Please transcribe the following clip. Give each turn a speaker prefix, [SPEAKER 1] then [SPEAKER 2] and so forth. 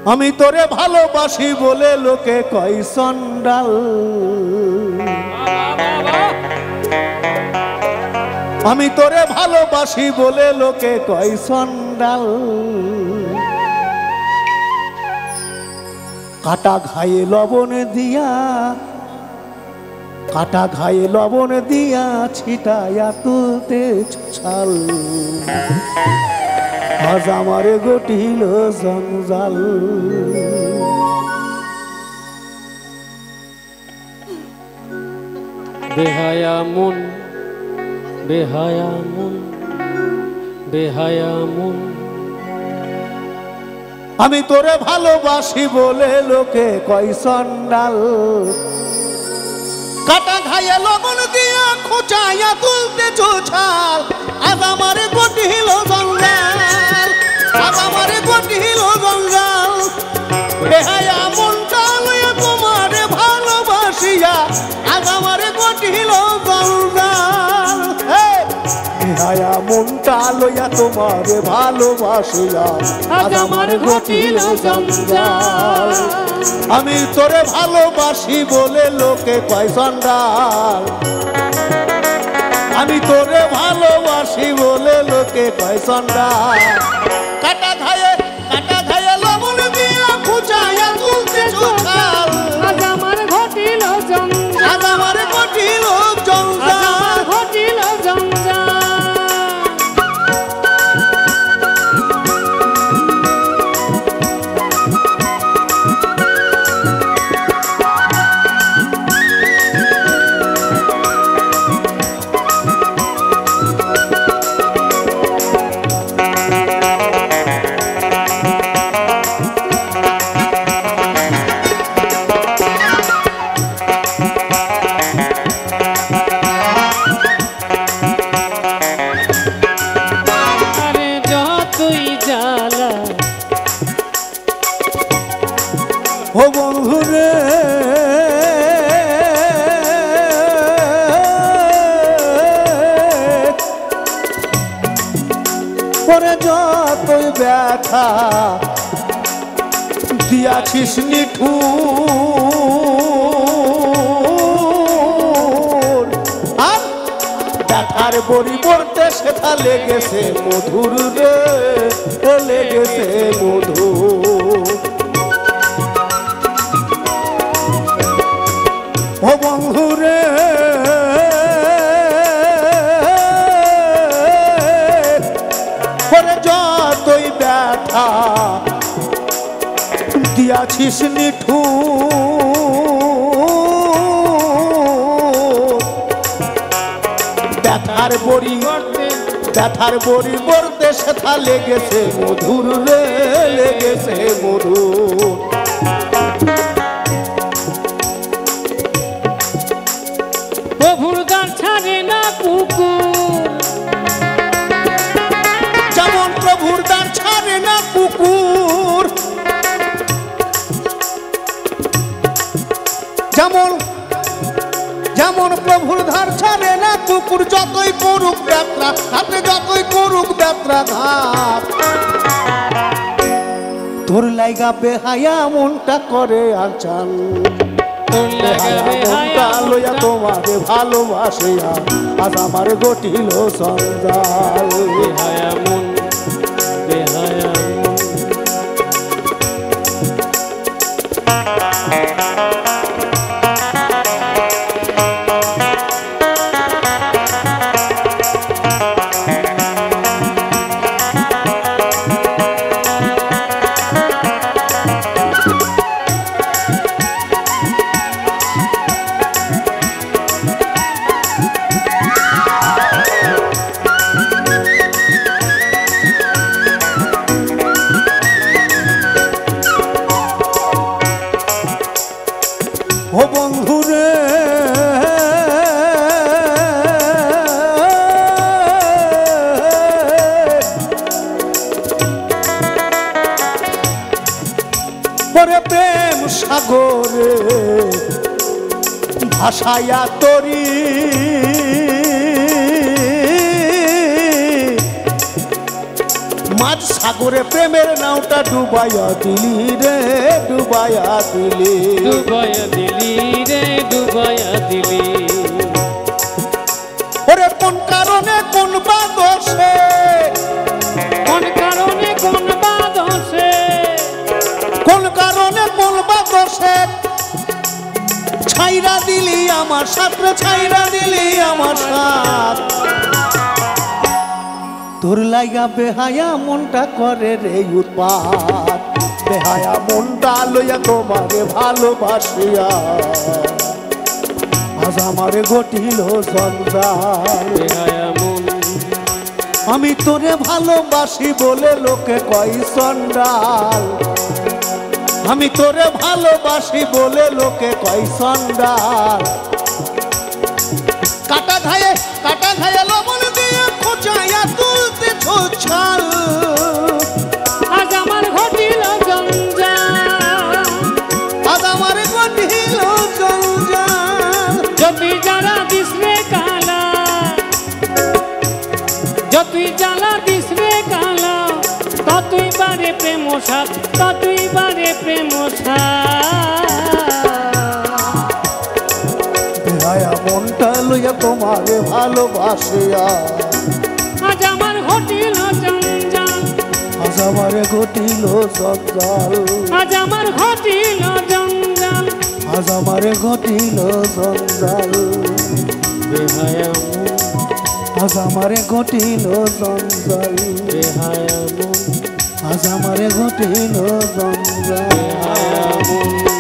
[SPEAKER 1] আমি তোরে ভালোবাসি বলে লোকে কয় চন্ডাল। আমি তোরে ভালোবাসি বলে লোকে কয় চন্ডাল। কাটা ঘায়ে লবণ দিয়া, কাটা ঘায়ে লবণ দিয়া ছিটায়া তুলতে ছাল। আজ আমারে গটিল জঞ্জাল।
[SPEAKER 2] বেহায়া মন, বেহায়া মন, বেহায়া মন।
[SPEAKER 1] আমি তোরে ভালোবাসি বলে লোকে কয় চন্ডাল। কাটা ঘায়ে লবণ দিয়া খোঁচাইয়া তুলতে ছাল। আজ আমারে গটিল জঞ্জাল, আজ আমারে গটিল জঞ্জাল। বেহায়া মনটা লইয়া তোমারে ভালোবাসিয়া আজ আমারে গটিল জঞ্জাল। বেহায়া মনটা লইয়া তোমারে ভালোবাসিয়া আজ আমারে গটিল জঞ্জাল। আমি তোরে ভালোবাসি বলে লোকে কয় চন্ডাল। আমি তোরে ভালোবাসি বলে লোকে কয় চন্ডাল। কাটা ঘায়ে, কাটা ঘায়ে লবণ দিয়া খুঁচাইয়া তুলতে ছাল।
[SPEAKER 3] আজ আমার ঘটিল জঞ্জাল,
[SPEAKER 1] আজ আমার ঘটিল জঞ্জাল,
[SPEAKER 3] ঘটিল জঞ্জাল।
[SPEAKER 1] ও বন্ধুরে পরে যতই ব্যথা দিয়াছিস নিঠুর, আর ব্যথার বড়ি পড়তে সেটা লেগেছে মধুর রে, লেগেছে মধুর। ও বন্ধুরে পরে যতই ব্যথা দিয়াছিস নিঠুর, ব্যথার বড়ি, ব্যথার বড়ি পড়তে সেটা লেগেছে মধুর রে, লেগেছে মধুর।
[SPEAKER 3] প্রভুর দান ছাড়ে না কুকুর,
[SPEAKER 1] যেমন প্রভুর দান ছাড়ে না কুকুর, যেমন যেমন প্রভুর ধার ছাড়ে না কুকুর। যতই করুক যাত্রা হাতে, যতই করুক যাত্রা ঘাট, তোর লাইগা বেহায়া মনটা করে আচাল। মনটা লইয়া তোমাকে ভালোবাসিয়া আজ আমার গটিল জঞ্জাল।
[SPEAKER 2] বেহায়া মন, বেহায়া মন।
[SPEAKER 1] ও বন্ধুরে পরে প্রেম সাগরে ভাসায়া তরি, মাঝ সাগরে প্রেমের নাওটা ডুবাইয়া দিলি রে ডুবাইয়া দিলি
[SPEAKER 2] ডুবাইয়া দিলি রে ডুবাইয়া দিলি
[SPEAKER 1] ওরে কোন কারণে কোন বা দোষে
[SPEAKER 3] কোন কারণে কোন বাদসে
[SPEAKER 1] কোন কারণে কোন বা দোষে ছাইরা দিলি আমার সাথে ছাইরা দিলি আমার সাথ তোর লাইগা বেহায়া মনটা করে রে উৎপাত বেহায়া মনটা লইয়া তোমারে ভালোবাসিয়া আজ আমারে ঘটিল সন্তান
[SPEAKER 2] বেহায়া মন
[SPEAKER 1] আমি তোরে ভালোবাসি বলে লোকে কয় সন্ডাল আমি তোরে ভালোবাসি বলে লোকে কয় সন্ডাল কাটা ঘায়ে লবণ দিয়ে খোঁচাইয়া তুলতে ছোছাল
[SPEAKER 3] আজ আমার ঘটিল জঞ্জাল
[SPEAKER 1] আজ আমার ঘটিল জঞ্জাল
[SPEAKER 3] যতই জ্বালা দিস রে কালা যতই জ্বালা দিস রে কালা ততই বারে প্রেম সাত ততই বারে প্রেম
[SPEAKER 1] বেহায়া মনটা লইয়া তোমারে ভালোবাসিয়া
[SPEAKER 3] আজ আমার ঘটিল জঞ্জাল
[SPEAKER 1] আজ আমারে ঘটিল জঞ্জাল
[SPEAKER 3] আজ আমার ঘটিল জঞ্জাল
[SPEAKER 1] আজ আমারে ঘটিল জঞ্জাল
[SPEAKER 2] বেহায়া মন
[SPEAKER 1] আজ আমারে ঘটিল জঞ্জাল
[SPEAKER 2] বেহায়া মন
[SPEAKER 1] আজ আমারে ঘটিল জঞ্জাল
[SPEAKER 2] বেহায়া মন